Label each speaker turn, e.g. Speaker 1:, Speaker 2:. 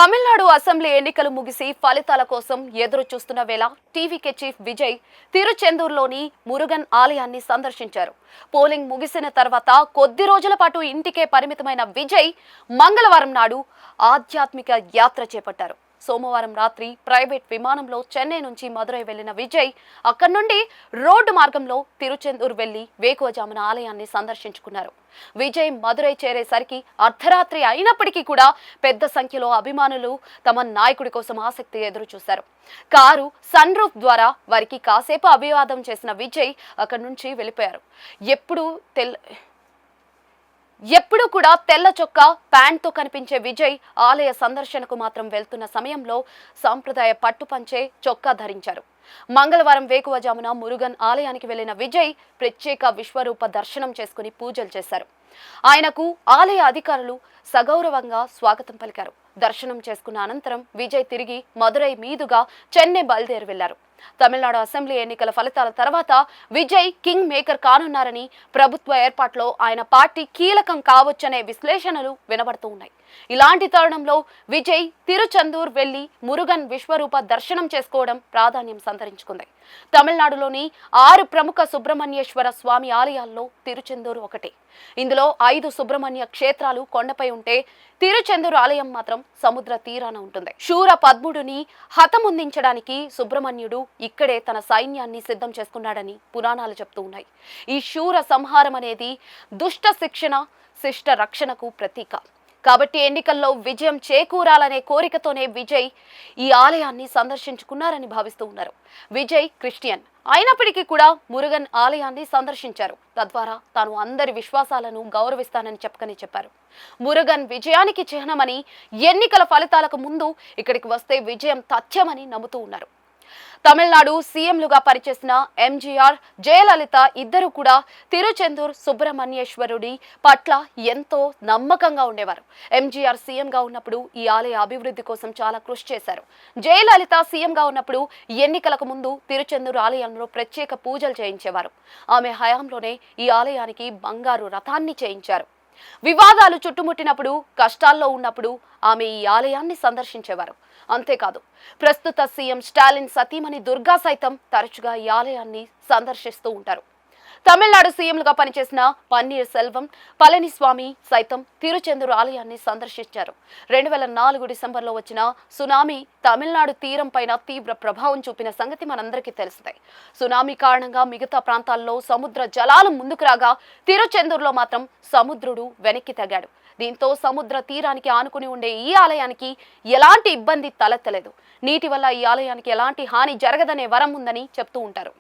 Speaker 1: Tamil Nadu assembly ఎన్నికలు ముగిసి ఫలితాల కోసం ఎదురు చూస్తున్న వేళ టీవీకే చీఫ్ విజయ్ తిరుచెందూరులోని మురుగన్ ఆలయాన్ని సందర్శించారు. పోలింగ్ ముగిసిన తర్వాత కొద్ది రోజుల పాటు ఇంటికే పరిమితమైన విజయ్ మంగళవారం నాడు ఆధ్యాత్మిక యాత్ర చేపట్టారు. సోమవారం రాత్రి ప్రైవేట్ విమానంలో చెన్నై నుంచి మదురై వెళ్లిన విజయ్ అక్కడి నుండి రోడ్డు మార్గంలో తిరుచెందూరు వెళ్లి వేకువజామున ఆలయాన్ని సందర్శించుకున్నారు. విజయ్ మదురై చేరేసరికి అర్ధరాత్రి అయినప్పటికీ కూడా పెద్ద సంఖ్యలో అభిమానులు తమ నాయకుడి కోసం ఆసక్తి ఎదురు చూశారు. కారు సన్ రూఫ్ ద్వారా వారికి కాసేపు అభివాదం చేసిన విజయ్ అక్కడి నుంచి వెళ్లిపోయారు. ఎప్పుడు కూడా తెల్ల చొక్కా ప్యాంట్తో కనిపించే విజయ్ ఆలయ సందర్శనకు మాత్రం వెళ్తున్న సమయంలో సాంప్రదాయ పట్టుపంచే చొక్కా ధరించారు. మంగళవారం వేకువజామున మురుగన్ ఆలయానికి వెళ్లిన విజయ్ ప్రత్యేక విశ్వరూప దర్శనం చేసుకుని పూజలు చేశారు. ఆయనకు ఆలయ అధికారులు సగౌరవంగా స్వాగతం పలికారు. దర్శనం చేసుకున్న అనంతరం విజయ్ తిరిగి మదురై మీదుగా చెన్నై బయలుదేరి వెళ్లారు. తమిళనాడు అసెంబ్లీ ఎన్నికల ఫలితాల తర్వాత విజయ్ కింగ్ మేకర్ కానున్నారని, ప్రభుత్వ ఏర్పాట్లో ఆయన పార్టీ కీలకం కావచ్చనే విశ్లేషణలు వినబడుతూ ఉన్నాయి. ఇలాంటి తరుణంలో విజయ్ తిరుచెందూర్ వెళ్లి మురుగన్ విశ్వరూప దర్శనం చేసుకోవడం ప్రాధాన్యం సంతరించుకుంది. తమిళనాడులోని 6 ప్రముఖ సుబ్రహ్మణ్యేశ్వర స్వామి ఆలయాల్లో తిరుచెందూరు ఒకటి. ఇందులో 5 సుబ్రహ్మణ్య క్షేత్రాలు కొండపై ఉంటే తిరుచెందూరు ఆలయం మాత్రం సముద్ర తీరాన ఉంటుంది. శూర పద్ముడిని హతముందించడానికి సుబ్రహ్మణ్యుడు ఇక్కడే తన సైన్యాన్ని సిద్ధం చేసుకున్నాడని పురాణాలు చెప్తూ ఉన్నాయి. ఈ శూర సంహారం అనేది దుష్ట శిక్షణ, శిష్ట రక్షణకు ప్రతీక. కాబట్టి ఎన్నికల్లో విజయం చేకూరాలనే కోరికతోనే విజయ్ ఈ ఆలయాన్ని సందర్శించుకున్నారని భావిస్తూ ఉన్నారు. విజయ్ క్రిస్టియన్ అయినప్పటికీ కూడా మురుగన్ ఆలయాన్ని సందర్శించారు. తద్వారా తాను అందరి విశ్వాసాలను గౌరవిస్తానని చెప్పారు. మురుగన్ విజయానికి చిహ్నమని, ఎన్నికల ఫలితాలకు ముందు ఇక్కడికి వస్తే విజయం తథ్యమని నమ్ముతూ ఉన్నారు. తమిళనాడు సీఎంలుగా పనిచేసిన ఎంజీఆర్, జయలలిత ఇద్దరు కూడా తిరుచెందూర్ సుబ్రహ్మణ్యేశ్వరుడి పట్ల ఎంతో నమ్మకంగా ఉండేవారు. ఎంజీఆర్ సీఎంగా ఉన్నప్పుడు ఈ ఆలయ అభివృద్ధి కోసం చాలా కృషి చేశారు. జయలలిత సీఎంగా ఉన్నప్పుడు ఎన్నికలకు ముందు తిరుచెందూరు ఆలయంలో ప్రత్యేక పూజలు చేయించేవారు. ఆమె హయాంలోనే ఈ ఆలయానికి బంగారు రథాన్ని చేయించారు. వివాదాలు చుట్టుముట్టినప్పుడు, కష్టాల్లో ఉన్నప్పుడు ఆమె ఈ ఆలయాన్ని సందర్శించేవారు. అంతేకాదు, ప్రస్తుత సీఎం స్టాలిన్ సతీమణి దుర్గా సైతం తరచుగా ఈ ఆలయాన్ని సందర్శిస్తూ ఉంటారు. తమిళనాడు సీఎంలుగా పనిచేసిన పన్నీర్ సెల్వం, పళనిస్వామి సైతం తిరుచెందూరు ఆలయాన్ని సందర్శించారు. 2004 డిసెంబర్లో వచ్చిన సునామీ తమిళనాడు తీరం పైన తీవ్ర ప్రభావం చూపిన సంగతి మనందరికీ తెలిసిందే. సునామీ కారణంగా మిగతా ప్రాంతాల్లో సముద్ర జలాలు ముందుకు రాగా తిరుచెందూరులో మాత్రం సముద్రుడు వెనక్కి తగ్గాడు. దీంతో సముద్ర తీరానికి ఆనుకుని ఉండే ఈ ఆలయానికి ఎలాంటి ఇబ్బంది తలెత్తలేదు. నీటి వల్ల ఈ ఆలయానికి ఎలాంటి హాని జరగదనే వరం ఉందని చెప్తూ ఉంటారు.